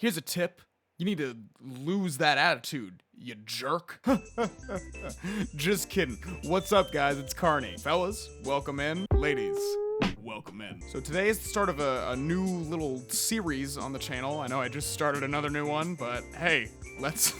Here's a tip. You need to lose that attitude, you jerk. Just kidding. What's up, guys? It's Carney. Fellas, welcome in. Ladies, welcome in. So today is the start of a new little series on the channel. I know I just started another new one, but hey, let's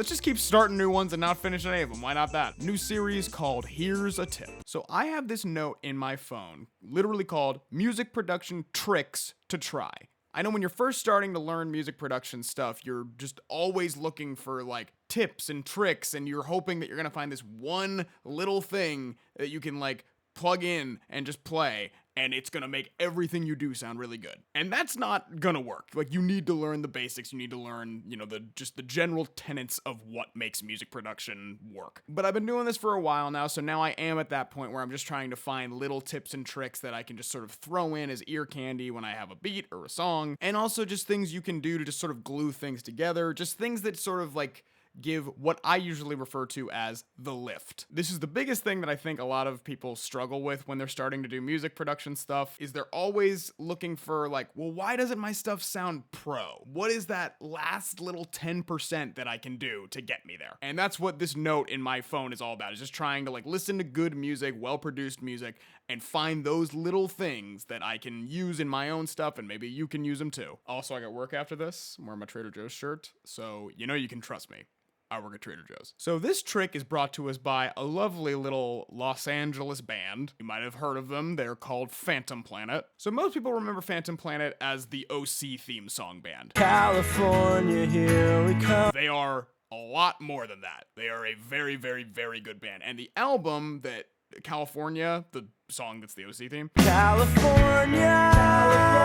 just keep starting new ones and not finish any of them. Why not that? New series called Here's a Tip. So I have this note in my phone, literally called Music Production Tricks to Try. I know when you're first starting to learn music production stuff, you're just always looking for like tips and tricks, and you're hoping that you're gonna find this one little thing that you can like plug in and just play, and it's gonna make everything you do sound really good. And that's not gonna work. Like, you need to learn the basics, you need to learn, the general tenets of what makes music production work. But I've been doing this for a while now, so now I am at that point where I'm just trying to find little tips and tricks that I can just sort of throw in as ear candy when I have a beat or a song, and also just things you can do to just sort of glue things together, just things that sort of like give what I usually refer to as the lift. This is the biggest thing that I think a lot of people struggle with when they're starting to do music production stuff, is they're always looking for like, well, why doesn't my stuff sound pro? What is that last little 10% that I can do to get me there? And that's what this note in my phone is all about, is just trying to like listen to good music, well-produced music, and find those little things that I can use in my own stuff, and maybe you can use them too. Also, I got work after this. I'm wearing my Trader Joe's shirt, so you know you can trust me. I work at Trader Joe's. So this trick is brought to us by a lovely little Los Angeles band. You might have heard of them. They're called Phantom Planet. So most people remember Phantom Planet as the OC theme song band. California, here we come. They are a lot more than that. They are a very, very, very good band. And the album that California, the song that's the OC theme, California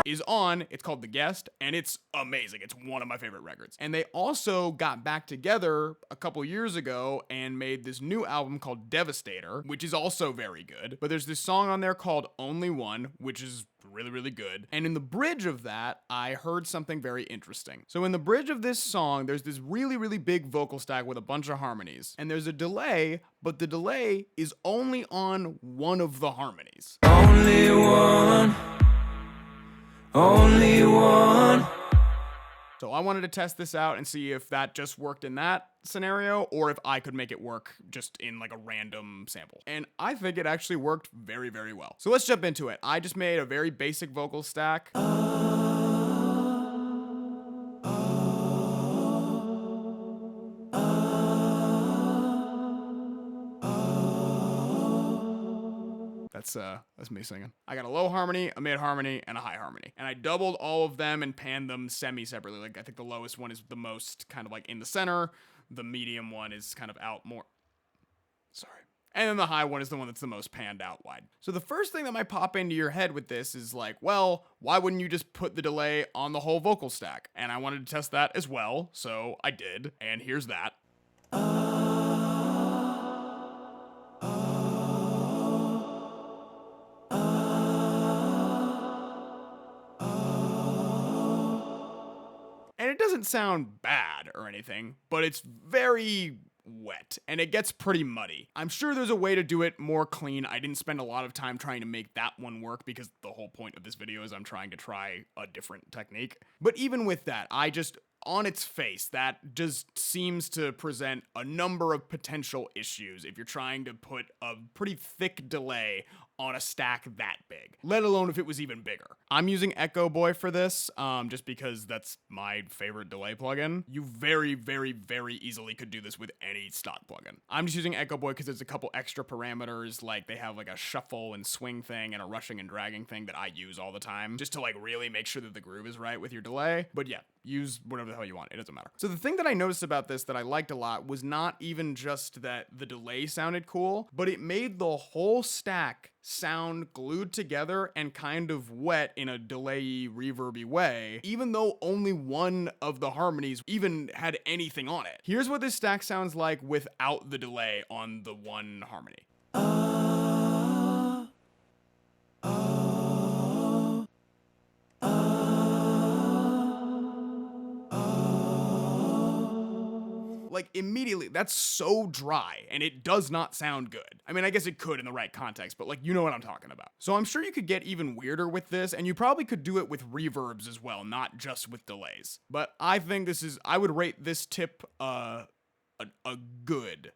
is on, it's called The Guest, and it's amazing. It's one of my favorite records. And they also got back together a couple years ago and made this new album called Devastator, which is also very good. But there's this song on there called Only One, which is really, really good. And in the bridge of that, I heard something very interesting. So in the bridge of this song, there's this really, really big vocal stack with a bunch of harmonies. And there's a delay, but the delay is only on one of the harmonies. Only one. Only one. So I wanted to test this out and see if that just worked in that scenario, or if I could make it work just in like a random sample. And I think it actually worked very, very well. So let's jump into it. I just made a very basic vocal stack. That's me singing. I got a low harmony, a mid harmony, and a high harmony. And I doubled all of them and panned them semi-separately. Like, I think the lowest one is the most kind of like in the center. The medium one is kind of out more. Sorry. And then the high one is the one that's the most panned out wide. So the first thing that might pop into your head with this is like, well, why wouldn't you just put the delay on the whole vocal stack? And I wanted to test that as well, so I did. And here's that. And it doesn't sound bad or anything, but it's very wet and it gets pretty muddy. I'm sure there's a way to do it more clean. I didn't spend a lot of time trying to make that one work because the whole point of this video is I'm trying to try a different technique. But even with that, on its face, that just seems to present a number of potential issues if you're trying to put a pretty thick delay on a stack that big, let alone if it was even bigger. I'm using Echo Boy for this, just because that's my favorite delay plugin. You very, very, very easily could do this with any stock plugin. I'm just using Echo Boy because there's a couple extra parameters, like they have like a shuffle and swing thing and a rushing and dragging thing that I use all the time, just to like really make sure that the groove is right with your delay. But yeah, use whatever the hell you want, it doesn't matter. So the thing that I noticed about this that I liked a lot was not even just that the delay sounded cool, but it made the whole stack sound glued together and kind of wet in a delay reverby way, even though only one of the harmonies even had anything on it. Here's what this stack sounds like without the delay on the one harmony. like immediately, that's so dry and it does not sound good. I mean, I guess it could in the right context, but like, you know what I'm talking about. So I'm sure you could get even weirder with this, and you probably could do it with reverbs as well, not just with delays. But I think I would rate this tip a good,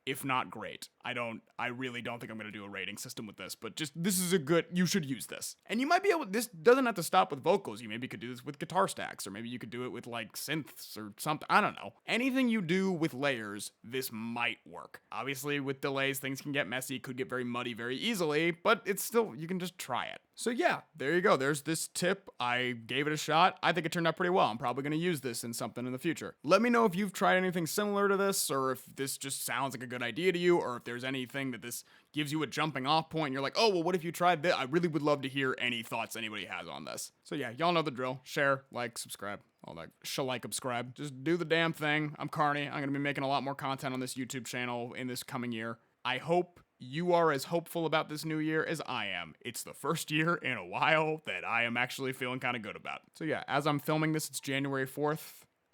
if not great. I really don't think I'm gonna do a rating system with this, but just, this is a good, you should use this. And you might be able, this doesn't have to stop with vocals. You maybe could do this with guitar stacks, or maybe you could do it with like synths or something. I don't know. Anything you do with layers, this might work. Obviously with delays, things can get messy, could get very muddy very easily, but it's still, you can just try it. So yeah, there you go. There's this tip. I gave it a shot. I think it turned out pretty well. I'm probably going to use this in something in the future. Let me know if you've tried anything similar to this, or if this just sounds like a good idea to you, or if there's anything that this gives you a jumping off point and you're like, oh, well, what if you tried this? I really would love to hear any thoughts anybody has on this. So yeah, y'all know the drill. Share, like, subscribe, all that. Subscribe. Just do the damn thing. I'm Carney. I'm going to be making a lot more content on this YouTube channel in this coming year. I hope you are as hopeful about this new year as I am. It's the first year in a while that I am actually feeling kind of good about. So yeah, as I'm filming this, it's January 4th.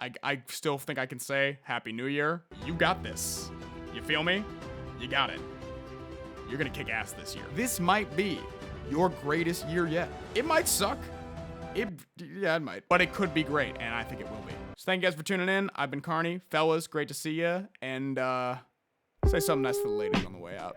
I still think I can say Happy New Year. You got this. You feel me? You got it. You're gonna kick ass this year. This might be your greatest year yet. It might suck. Yeah, it might. But it could be great, and I think it will be. So thank you guys for tuning in. I've been Carney. Fellas, great to see you. And say something nice to the ladies on the way out.